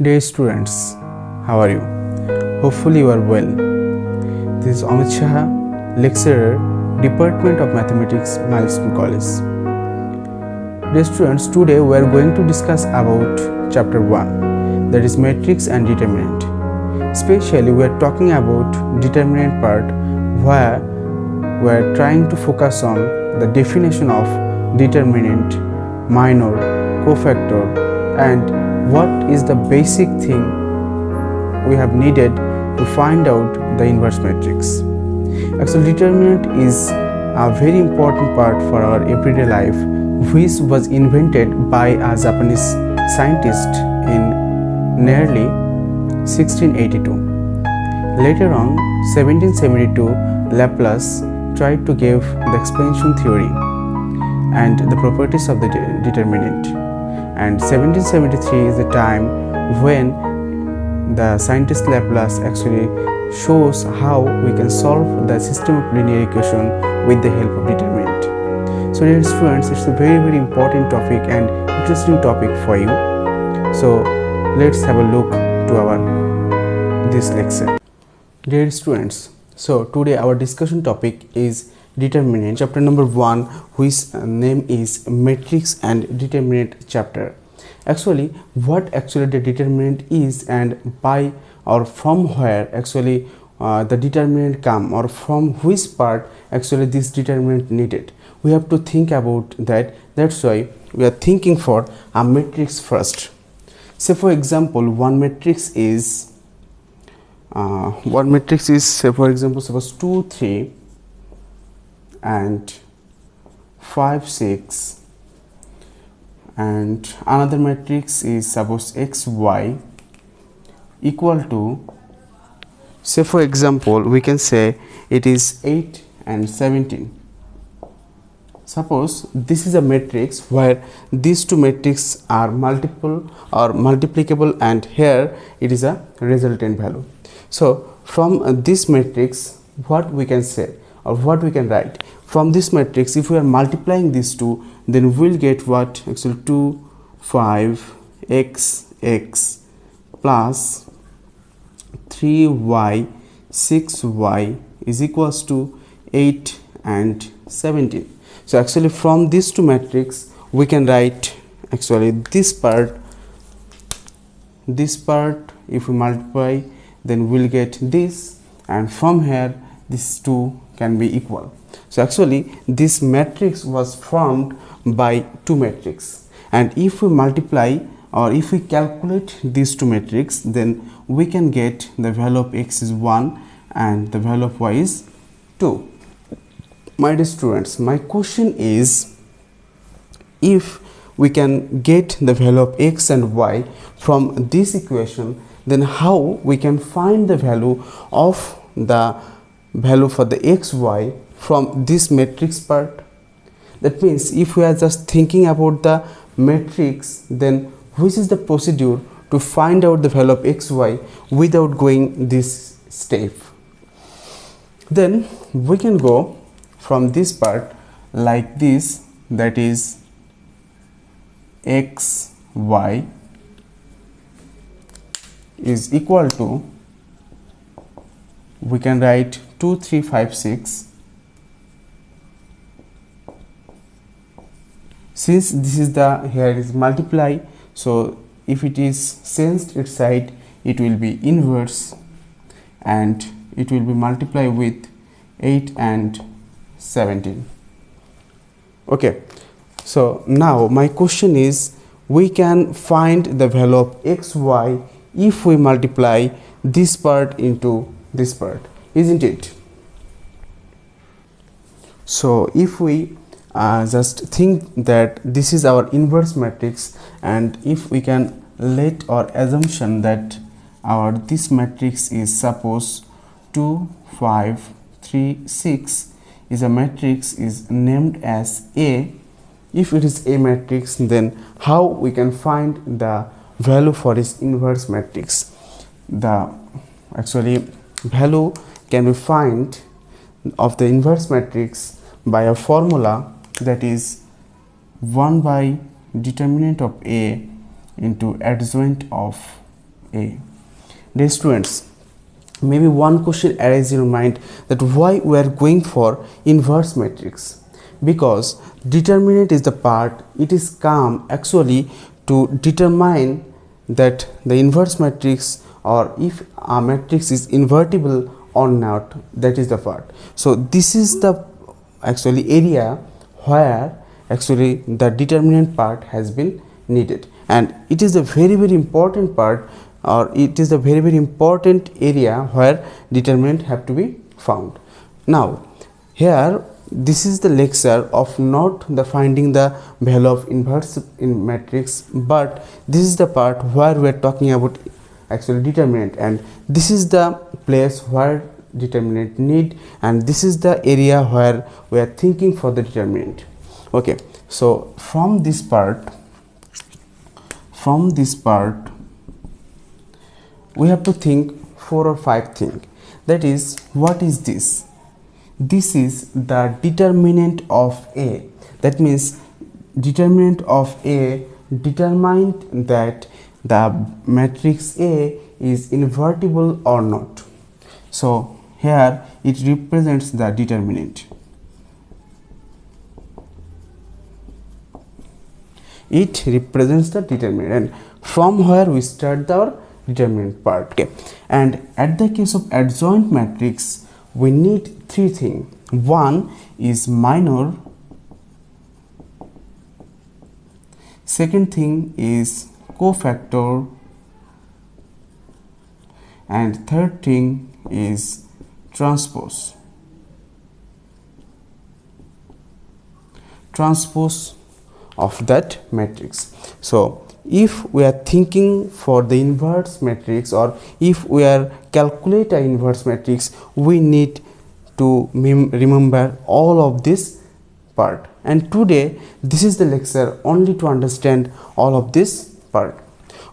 Dear students, how are you? Hopefully you are well. This is Amit Saha, Lecturer, Department of Mathematics, Milestone College. Dear students, today we are going to discuss about Chapter 1, that is Matrix and Determinant. Especially we are talking about Determinant part, where we are trying to focus on the definition of determinant, minor, cofactor, and what is the basic thing we have needed to find out the inverse matrix. Actually, determinant is a very important part for our everyday life, which was invented by a Japanese scientist in nearly 1682. Later on, 1772, Laplace tried to give the expansion theory and the properties of the determinant. And 1773 is the time when the scientist Laplace actually shows how we can solve the system of linear equation with the help of determinant. So dear students, it's a very important topic and interesting topic for you. So let's have a look to this lecture. Dear students, so today our discussion topic is determinant, chapter number 1, whose name is Matrix and Determinant chapter. Actually, what actually the determinant is, and by or from where actually the determinant come, or from which part actually this determinant needed. We have to think about that. That's why we are thinking for a matrix first. Say for example, one matrix is say for example, suppose 2 3 and 5 6, and another matrix is suppose x y equal to, say for example, we can say it is 8 and 17. Suppose this is a matrix where these two matrices are multiple or multiplicable, and here it is a resultant value. So from this matrix, what we can say or what we can write from this matrix, if we are multiplying these two, then we'll get what? Actually 2 5 x plus 3y 6y is equals to 8 and 17. So actually from these two matrix we can write actually this part if we multiply, then we'll get this, and from here these two can be equal. So actually this matrix was formed by two matrices, and if we multiply or if we calculate these two matrices, then we can get the value of x is 1 and the value of y is 2. My dear students, my question is, if we can get the value of x and y from this equation, then how we can find the value of the value for the x y from this matrix part? That means if we are just thinking about the matrix, then which is the procedure to find out the value of x y without going this step? Then we can go from this part like this, that is x y is equal to, we can write 2 3 5 6. Since this is the, here is multiply, so if it is changed its side, it will be inverse, and it will be multiplied with 8 and 17. Okay, so now my question is, we can find the value of x y if we multiply this part into this part, isn't it? So if we just think that this is our inverse matrix, and if we can let our assumption that our this matrix is suppose 2 5 3 6 is a matrix is named as A. If it is A matrix, then how we can find the value for this inverse matrix? The actually value can be find of the inverse matrix by a formula, that is 1 by determinant of A into adjoint of A. Dear students, maybe one question arises in your mind that why we are going for inverse matrix, because determinant is the part it is come actually to determine that the inverse matrix or if a matrix is invertible or not, that is the part. So this is the actually area where actually the determinant part has been needed, and it is a very important part, or it is a very important area where determinant have to be found. Now here this is the lecture of not the finding the value of inverse in matrix, but this is the part where we are talking about actually determinant, and this is the place where determinant need, and this is the area where we are thinking for the determinant. Okay, so from this part we have to think 4 or 5 things. That is, what is this? This is the determinant of A. That means determinant of A determined that the matrix A is invertible or not. So here it represents the determinant. It represents the determinant, and from where we start our determinant part. Okay, and at the case of adjoint matrix we need 3 things. One is minor, second thing is cofactor, and third thing is transpose of that matrix. So if we are thinking for the inverse matrix, or if we are calculate a inverse matrix, we need to remember all of this part, and today this is the lecture only to understand all of this part.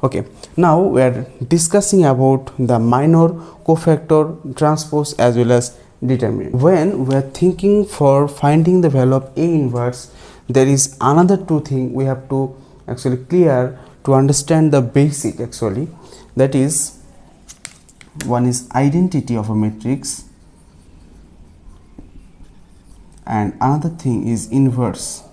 Okay, now we are discussing about the minor, cofactor, transpose as well as determinant. When we are thinking for finding the value of A inverse, there is another 2 things we have to actually clear to understand the basic actually. That is, one is identity of a matrix, and another thing is inverse.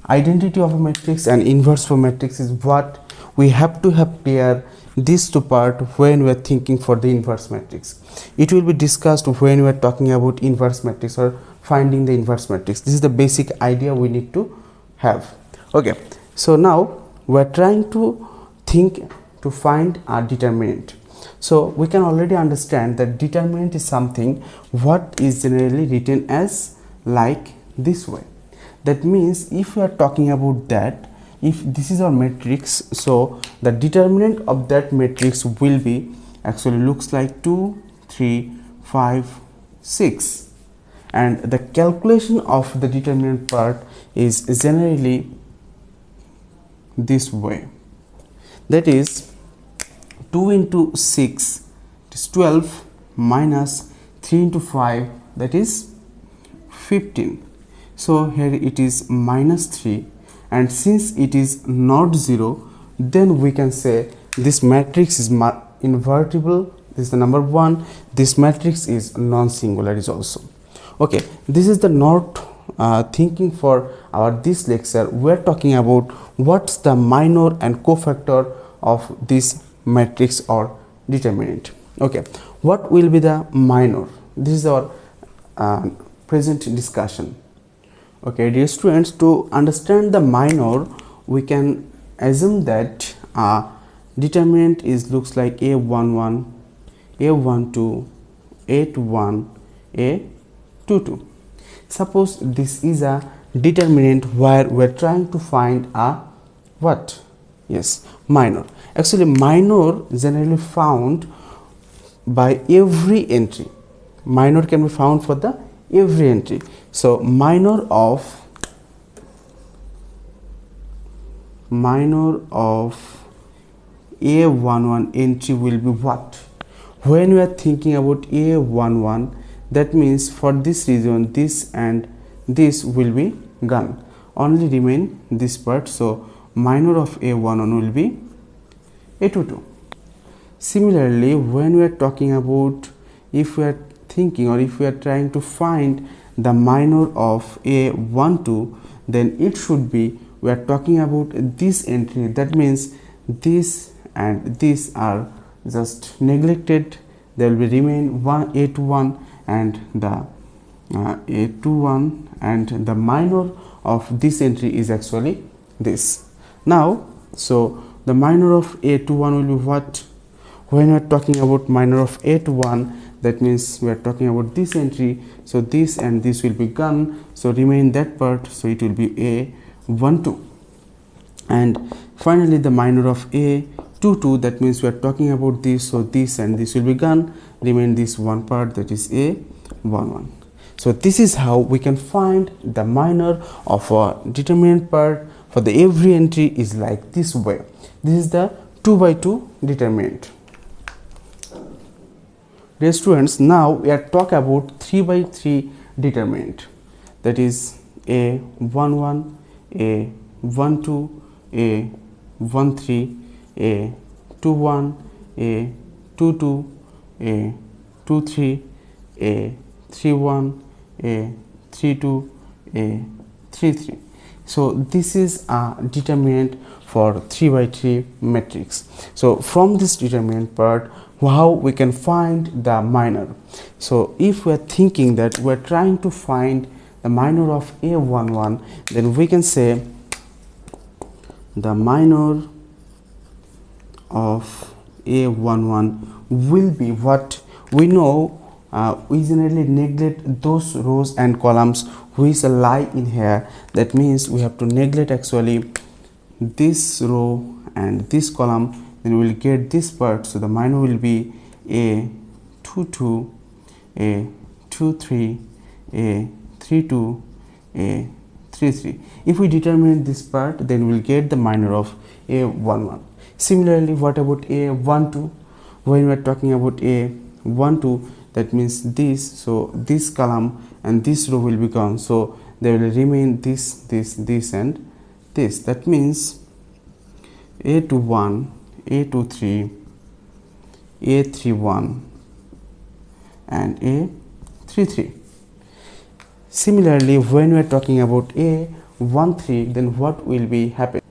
Identity of a matrix and inverse for matrix is what we have to have clear these 2 parts when we are thinking for the inverse matrix. It will be discussed when we are talking about inverse matrix or finding the inverse matrix. This is the basic idea we need to have. Okay, so now we are trying to think to find a determinant. So we can already understand that determinant is something what is generally written as like this way. That means if we are talking about that, if this is our matrix, so the determinant of that matrix will be actually looks like 2, 3, 5, 6, and the calculation of the determinant part is generally this way. That is 2 into 6 is 12 minus 3 into 5, that is 15. So here it is minus 3, and since it is not 0, then we can say this matrix is invertible. This is the number 1. This matrix is non-singular is also. Okay, this is the not thinking for our this lecture. We are talking about what's the minor and cofactor of this matrix or determinant. Okay, what will be the minor? This is our present discussion. Okay, dear students, to understand the minor, we can assume that determinant is looks like A11, A12, A21, A22. Suppose this is a determinant where we are trying to find a what? Yes, minor. Actually, minor generally found by every entry. Minor can be found for the every entry. So minor of A11 entry will be what? When we are thinking about A11, that means for this region this and this will be gone, only remain this part. So minor of A11 will be A22. Similarly, when we are talking about, if we are thinking or if we are trying to find the minor of A12, then it should be, we are talking about this entry, that means this and this are just neglected, there will be remain one A21 and the A21, and the minor of this entry is actually this. Now, so the minor of A21 will be what? When we are talking about minor of A21, that means we are talking about this entry, so this and this will be gone, so remain that part, so it will be A12. And finally the minor of A22, that means we are talking about this, so this and this will be gone, remain this one part, that is A11. So this is how we can find the minor of a determinant part for the every entry is like this way. This is the 2 by 2 determinant. Dear students, now we are talking about 3 by 3 determinant, that is A11, A12, A13, A21, A22, A23, A31, A32, A33. So this is a determinant for 3 by 3 matrix. So from this determinant part, how we can find the minor? So if we are thinking that we are trying to find the minor of A11, then we can say the minor of A11 will be what? We know we generally neglect those rows and columns which lie in here. That means we have to neglect actually this row and this column, then we will get this part. So the minor will be A22, A23, A32, A33. If we determine this part, then we will get the minor of A11. Similarly, what about A12? When we are talking about A12, that means this, so this column and this row will be gone, so there will remain this and this. That means A21, A23, A31 and A33. Similarly, when we are talking about A13, then what will be happen?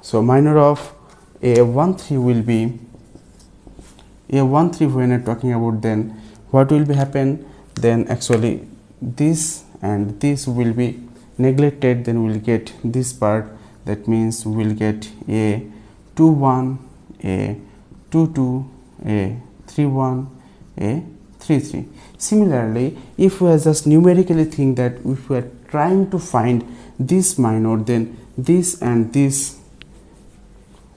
So minor of A13 will be A13. When we are talking about, then what will be happen? Then actually this and this will be neglected, then we will get this part. That means we will get A21, A22, A31, A33. Similarly, if we are just numerically think that if we are trying to find this minor, then this and this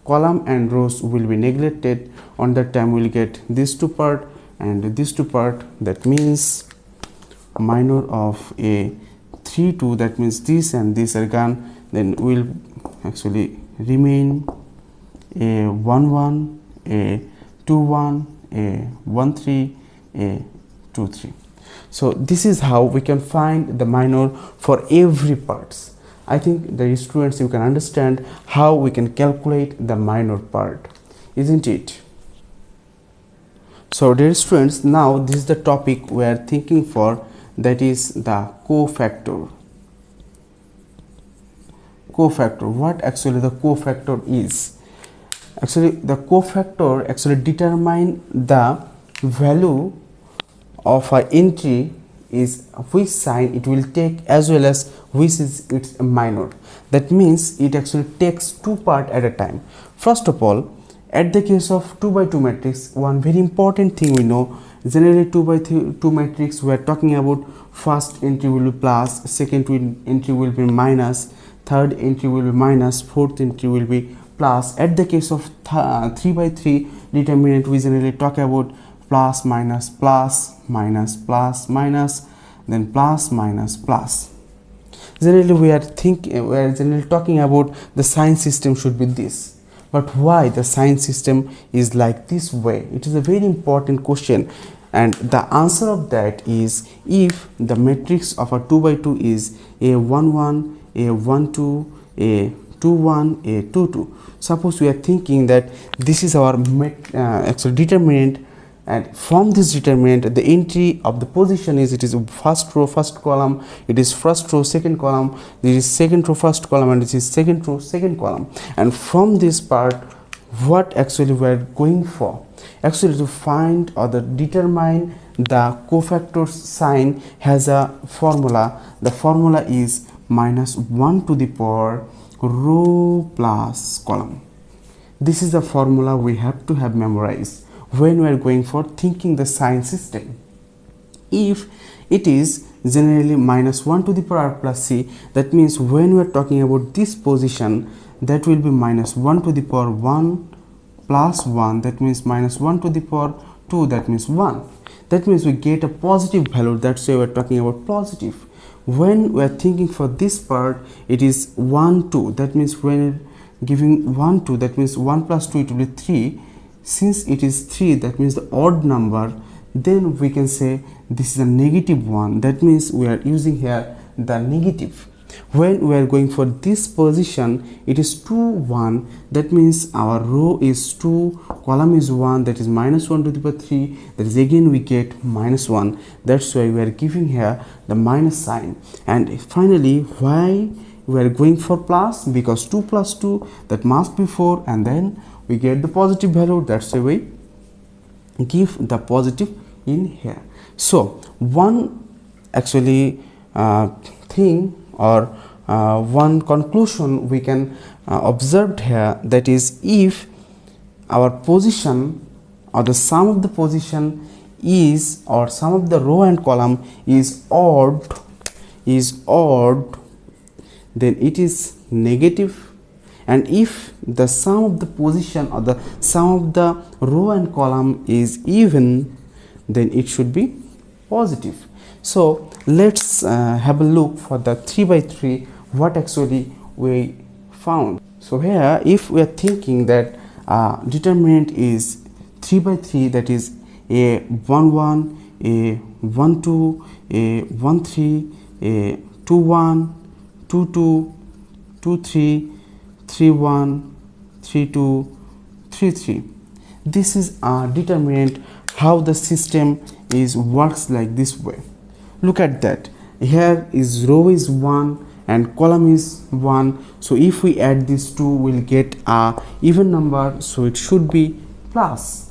column and rows will be neglected. On that time we will get this two part and this two part. That means minor of A32, that means this and this are gone, then will actually remain A11, A21, A13, A23. So this is how we can find the minor for every parts. I think the students, you can understand how we can calculate the minor part, isn't it? So dear students, now this is the topic we are thinking for, that is the cofactor. Cofactor, what actually the cofactor is? Actually the cofactor actually determine the value of an entry is which sign it will take as well as which is its minor. That means it actually takes two part at a time. First of all, at the case of 2 by 2 matrix, one very important thing we know, generally 2 by 2 matrix, we are talking about first entry will be plus, second entry will be minus, third entry will be minus, fourth entry will be plus. At the case of 3 by 3 determinant, we generally talk about plus minus plus minus plus minus, then plus minus plus. Generally we are generally talking about the sign system should be this. But why the sign system is like this way? It is a very important question, and the answer of that is, if the matrix of a 2 by 2 is A11, A12, 2 1 a 2 2. Suppose we are thinking that this is our actual determinant, and from this determinant the entry of the position is, it is first row first column, it is first row second column, this is second row first column, and this is second row second column. And from this part, what actually we are going for, actually to find or the determine the cofactor sign has a formula. The formula is -1 to the power row plus column. This is the formula we have to have memorized when we are going for thinking the sign system. If it is generally -1 to the power r plus c, that means when we are talking about this position, that will be -1 to the power 1 plus 1, that means -1 to the power 2, that means 1. That means we get a positive value, that's why we are talking about positive. When we are thinking for this part, it is 1 2, that means when giving 1 2, that means 1 plus 2, it will be 3. Since it is 3, that means the odd number, then we can say this is a -1, that means we are using here the negative. When we are going for this position, it is 2 1, that means our row is 2, column is 1, that is -1 to the power 3, that is again we get -1. That's why we are giving here the minus sign. And finally, why we are going for plus? Because 2 plus 2, that must be 4, and then we get the positive value, that's why we give the positive in here. So one actually thing or one conclusion we can observe here, that is, if our position or the sum of the position is, or sum of the row and column is odd, then it is negative. And if the sum of the position or the sum of the row and column is even, then it should be positive. So let's have a look for the 3 by 3 what actually we found. So here, if we are thinking that determinant is 3 by 3, that is a 1 1, a 1 2, a 1 3, a 2 1, 2 2, 2 3, 3 1, 3 2, 3 3. This is a determinant. How the system is works like this way. Look at that. Here is row is 1 and column is 1. So if we add these two, we'll get a even number. So it should be plus.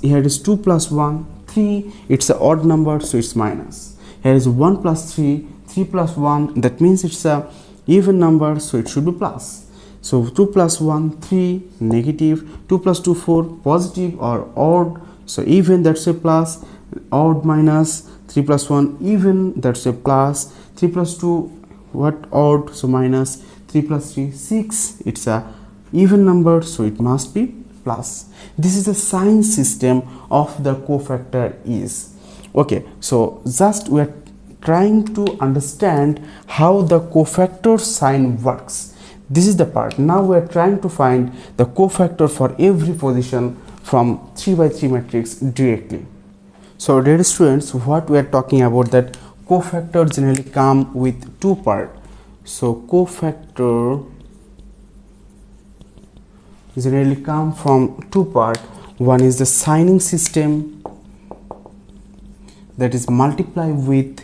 Here is 2 plus 1, 3. It's an odd number, so it's minus. Here is 1 plus 3, 3 plus 1. That means it's a even number, so it should be plus. So 2 plus 1, 3, negative. 2 plus 2, 4, positive or odd. So even, that's a plus. Odd, minus. 3 plus 1, even, that's a plus. 3 plus 2, what, odd, so minus. 3 plus 3, 6, it's a even number, so it must be plus. This is the sign system of the cofactor is. Okay, so just we are trying to understand how the cofactor sign works. This is the part. Now we are trying to find the cofactor for every position from 3 by 3 matrix directly. So dear students, what we are talking about, that cofactor generally come with two parts. So cofactor generally come from two parts. One is the signing system, that is multiply with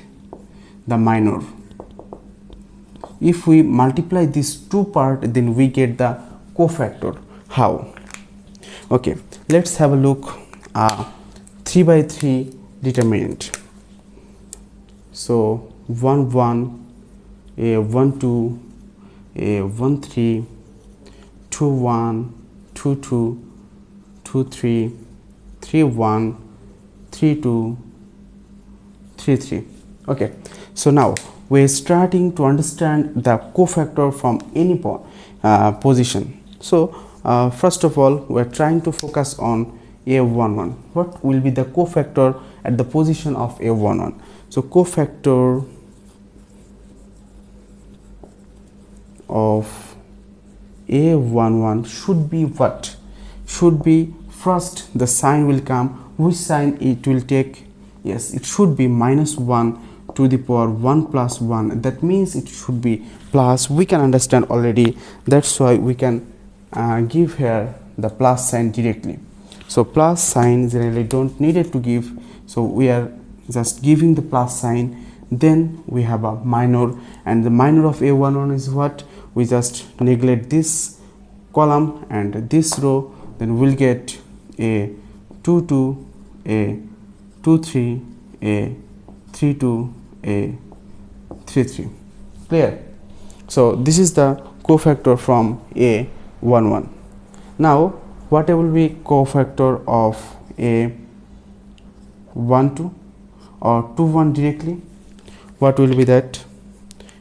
the minor. If we multiply these two parts, then we get the cofactor. How? Okay, let's have a look. 3 by 3 determinant. So 1 1, a 1 2, a 1 3, 2 1, 2 2, 2 3, 3 1, 3 2, 3 3. Okay, so now we're starting to understand the cofactor from any position. So first of all, we're trying to focus on A11. What will be the cofactor at the position of A11? So cofactor of A11 should be what? Should be, first the sign will come. Which sign it will take? Yes, it should be -1 to the power 1 plus 1, that means it should be plus. We can understand already, that's why we can give here the plus sign directly. So plus sign generally don't need it to give, so we are just giving the plus sign. Then we have a minor, and the minor of a11 is what? We just neglect this column and this row, then we'll get a22, a23, a32, a33. Clear? So this is the cofactor from a11. Now what will be cofactor of a12 or 21 directly? What will be that?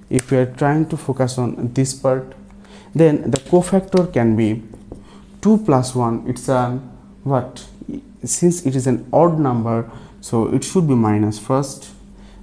If we are trying to focus on this part, then the cofactor can be 2 plus 1. It's a what? Since it is an odd number, so it should be minus first.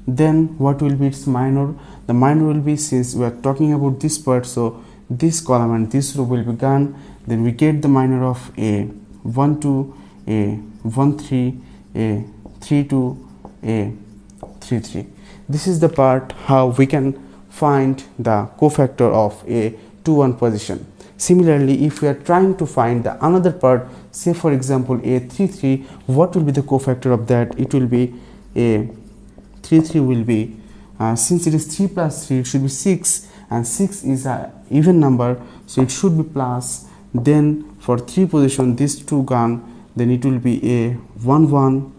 Then what will be its minor? The minor will be, since we are talking about this part, so this column and this row will be gone. Then we get the minor of a12, a13, a32, a33. This is the part how we can find the cofactor of a 2-1 position. Similarly, if we are trying to find the another part, say for example a33, what will be the cofactor of that? It will be a33 will be, since it is 3 plus 3, it should be 6, and 6 is an even number, so it should be plus. Then for 3 position, these two gone, then it will be a11,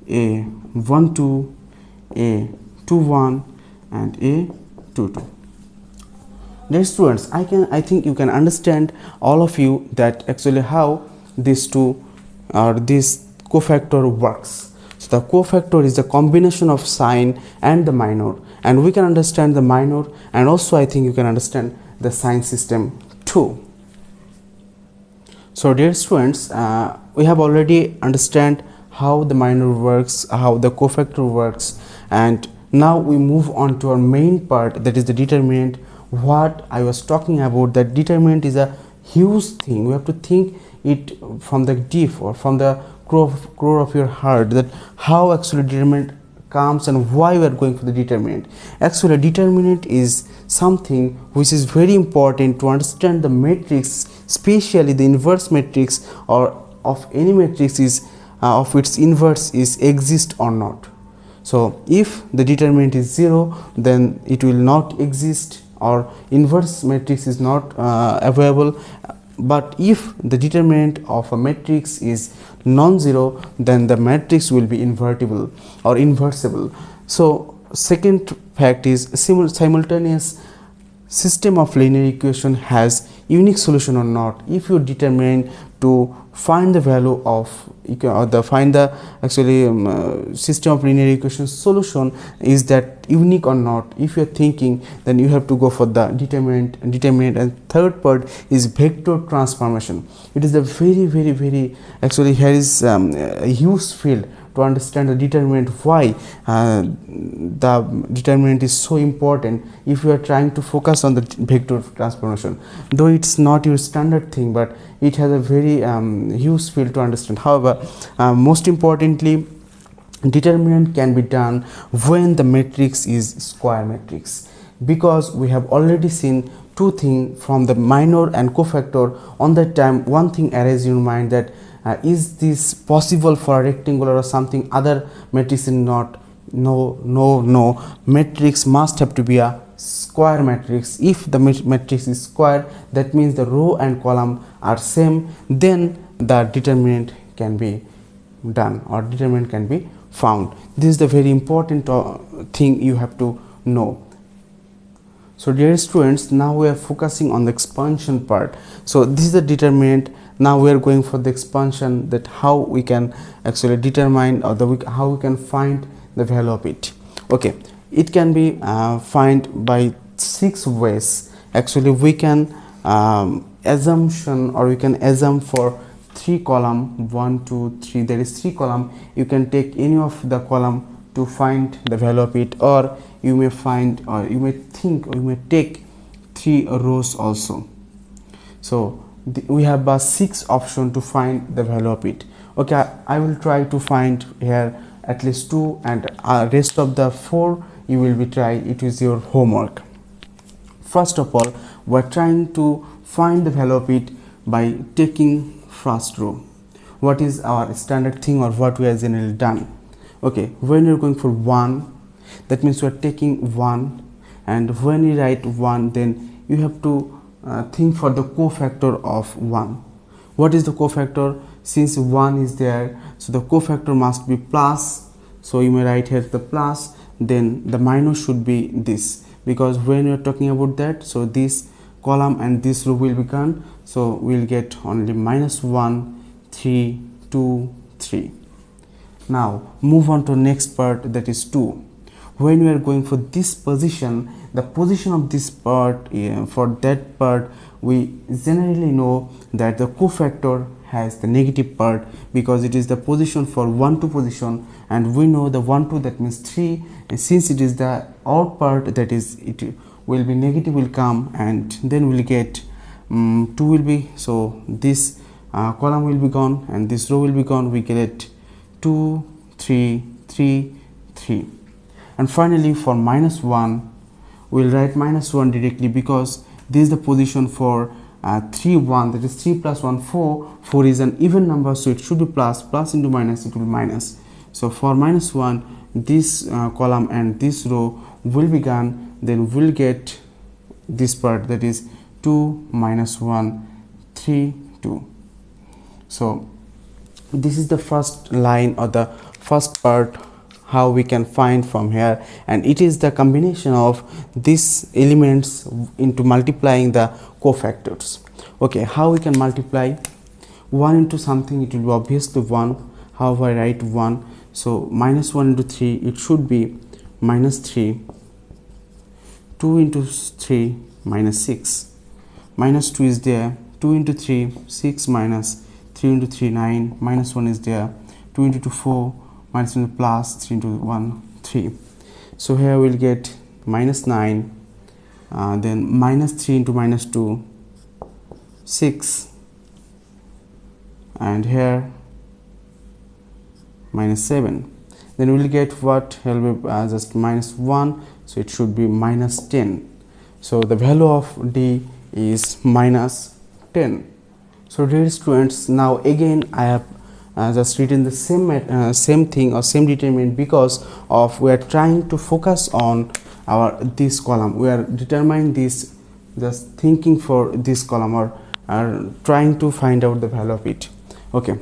a12, a21 and a22. Dear students, I think you can understand, all of you, that actually how these two or this cofactor works. So the cofactor is the combination of sine and the minor, and we can understand the minor, and also I think you can understand the sine system too. So dear students, we have already understand how the minor works, how the cofactor works, and now we move on to our main part, that is the determinant. What I was talking about, that determinant is a huge thing. We have to think it from the deep or from the core of your heart, that how actually determinant comes and why we are going for the determinant. Actually determinant is something which is very important to understand the matrix, especially the inverse matrix or of any matrix is of its inverse is exist or not. So if the determinant is 0, then it will not exist, or inverse matrix is not available. But if the determinant of a matrix is non-zero, then the matrix will be invertible or inversible. So second fact is simultaneous system of linear equation has unique solution or not. If you determine to find the value of find the actually system of linear equation solution, is that unique or not, if you are thinking, then you have to go for the determinant. And third part is vector transformation. It is a very actually here is a huge field to understand the determinant, why the determinant is so important if you are trying to focus on the vector transformation. Though it's not your standard thing, but it has a very huge field to understand. However, most importantly, determinant can be done when the matrix is square matrix, because we have already seen two things from the minor and cofactor. On that time, one thing arises in your mind, that is this possible for a rectangular or something other matrix is not? No, matrix must have to be a square matrix. If the matrix is square, that means the row and column are same, then the determinant can be done or determinant can be found. This is the very important thing you have to know. So dear students, now we are focusing on the expansion part. So this is the determinant. Now we are going for the expansion, that how we can actually determine, or how we can find the value of it. Okay, it can be find by 6 ways. Actually we can assumption, or we can assume for 3 column, 1 2 3, there is 3 column. You can take any of the column to find the value of it, or you may find, or you may think, or you may take 3 rows also. So we have 6 options to find the value of it. Okay, I will try to find here at least 2, and rest of the 4 you will be try. It is your homework. First of all, we are trying to find the value of it by taking first row. What is our standard thing, or what we are generally done? Okay, when you're going for 1, that means we are taking 1, and when you write 1, then you have to think for the cofactor of 1. What is the cofactor? Since 1 is there, so the cofactor must be plus. So you may write here the plus, then the minus should be this, because when you are talking about that, so this column and this row will be gone, so we'll get only -1, 3, 2, 3. Now move on to next part, that is 2. When we are going for this position, the position of this part, for that part we generally know that the cofactor has the negative part, because it is the position for 1, 2 position, and we know the 1, 2, that means 3, and since it is the odd part, that is it will be negative will come, and then we'll get 2 will be, so this column will be gone and this row will be gone, we get 2, 3, 3, 3. And finally for -1, we'll write -1 directly, because this is the position for 3, 1, that is 3 plus 1, 4. 4 is an even number, so it should be plus. Plus into minus, it will be minus. So for -1, this column and this row will be gone, then we'll get this part, that is 2 minus 1, 3, 2. So this is the first line, or the first part, how we can find from here, and it is the combination of these elements into multiplying the cofactors. Okay, how we can multiply 1 into something? It will be obviously 1. How I write 1? So -1 into 3, it should be -3. 2 into 3, -6. -2 is there. 2 into 3, 6 minus 3 into 3, 9. -1 is there. 2 into 2, 4. -1 into plus 3 into 1, 3. So here we'll get -9, then -3 into -2, 6, and here -7. Then we'll get what? Here will be just -1, so it should be -10. So the value of D is -10. So dear students, now again I have just written the same thing or same determinant, because of we are trying to focus on our this column. We are determining this, just thinking for this column, or are trying to find out the value of it. Okay,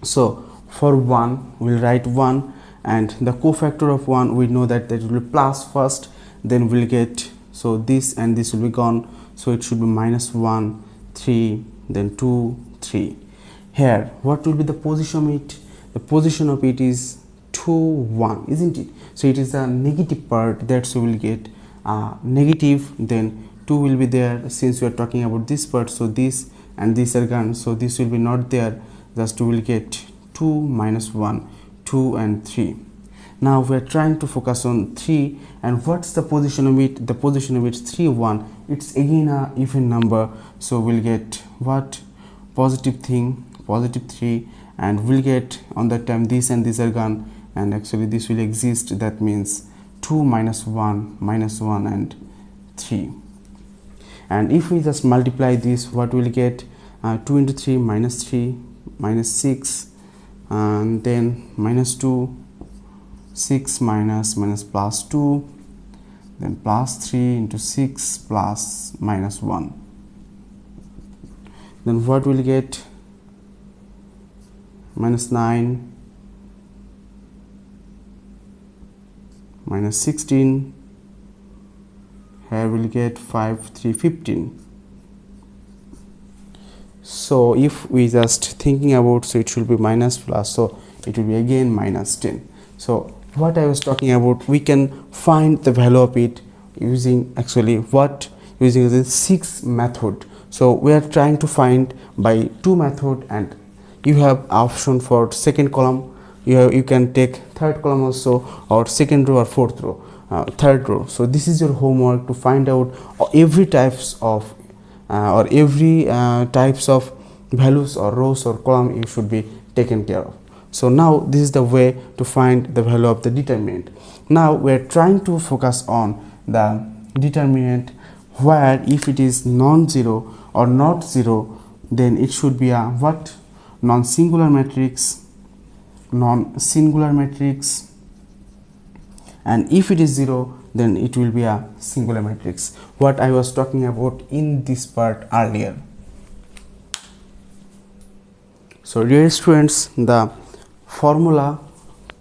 so for 1 we'll write 1, and the cofactor of 1, we know that will be plus first, then we'll get, so this and this will be gone, so it should be -1, 3, then 2, 3. Here what will be the position of it? The position of it is 2, 1, isn't it? So it is a negative part, that's we will get negative, then 2 will be there, since we are talking about this part, so this and this are gone, so this will be not there, just we will get 2 minus 1, 2 and 3. Now we are trying to focus on 3, and what's the position of it? The position of it is 3, 1. It's again a even number, so we'll get what? Positive thing, positive 3, and we'll get on that time this and this are gone, and actually this will exist, that means 2 minus 1 and 3. And if we just multiply this, what we'll get? 2 into 3 minus 6, and then minus 2, 6 minus plus 2, then plus 3 into 6 plus minus 1. Then what we'll get? Minus 9, minus 16, here we'll get 5, 3, 15. So if we just thinking about, so it should be minus plus, so it will be again minus 10. So what I was talking about, we can find the value of it using actually what? Using the 6 method. So we are trying to find by 2 method, and you have option for second column, you can take third column also, or second row or fourth row, third row. So this is your homework, to find out every types of types of values or rows or column you should be taken care of. So now this is the way to find the value of the determinant. Now we are trying to focus on the determinant, where if it is non-zero or not zero, then it should be a what? Non-singular matrix, non-singular matrix, and if it is zero, then it will be a singular matrix, what I was talking about in this part earlier. So dear students, the formula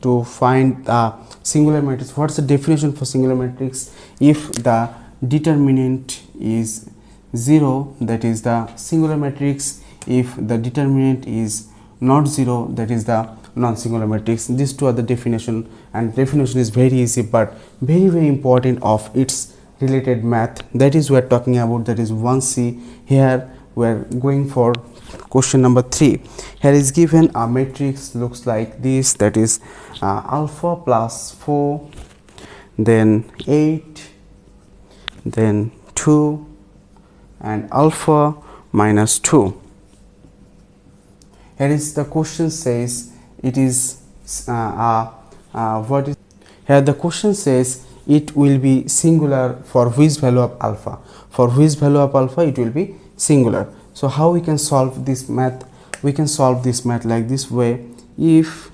to find the singular matrix, what's the definition for singular matrix? If the determinant is 0, that is the singular matrix. If the determinant is not 0, that is the non-singular matrix. These two are the definition, and definition is very easy but very important of its related math, that is we are talking about, that is 1C. Here we are going for question number 3. Here is given a matrix looks like this, that is alpha plus 4, then 8, then 2, and alpha minus 2. Here is the question says it is what is here the question says it will be singular for which value of alpha. For which value of alpha it will be singular. So how we can solve this math? We can solve this math like this way. If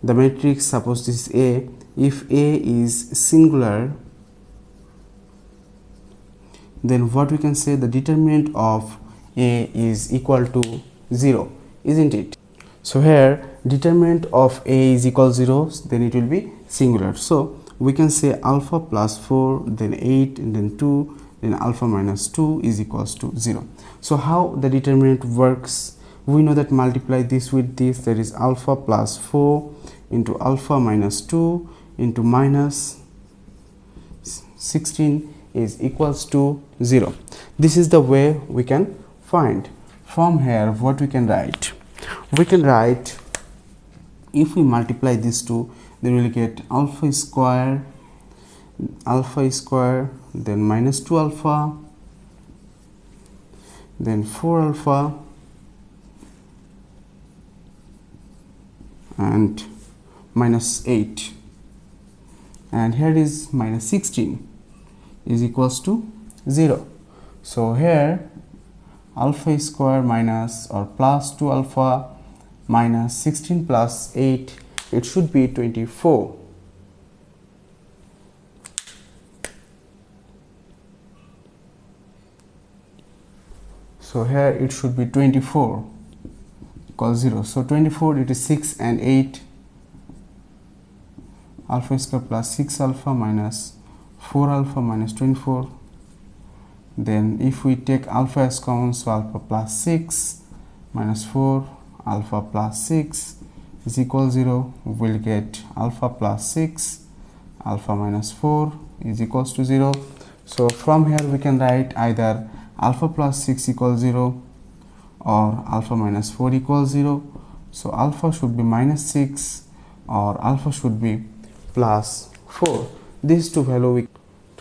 the matrix, suppose this is A, if A is singular, then what we can say, the determinant of A is equal to 0, isn't it? So here determinant of A is equal to 0, then it will be singular. So we can say alpha plus 4, then 8, and then 2, then alpha minus 2 is equals to 0. So how the determinant works? We know that multiply this with this, that is alpha plus 4 into alpha minus 2 into minus 16 is equals to 0. This is the way we can find. From here what we can write? We can write, if we multiply these two, then we will get alpha square, then minus 2 alpha, then 4 alpha, and minus 8, and here is minus 16 is equals to 0. So here alpha square minus or plus 2 alpha minus 16 plus 8, it should be 24. So here it should be 24 equals 0. So 24, it is 6 and 8, alpha square plus 6 alpha minus 4 alpha minus 24. Then if we take alpha as common, so alpha plus 6 minus 4 alpha plus 6 is equal 0. We will get alpha plus 6 alpha minus 4 is equals to 0. So from here we can write either alpha plus 6 equals 0 or alpha minus 4 equals 0. So alpha should be minus 6 or alpha should be plus 4. These two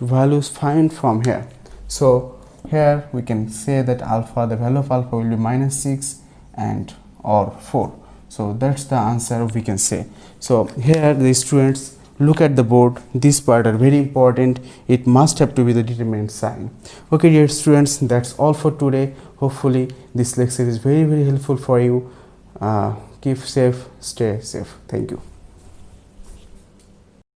values find from here. So here we can say that alpha, the value of alpha will be minus 6 and or 4. So that's the answer we can say. So here the students look at the board. This part are very important. It must have to be the determinant sign. Okay dear students, that's all for today. Hopefully this lecture is very helpful for you. Keep safe, stay safe. Thank you.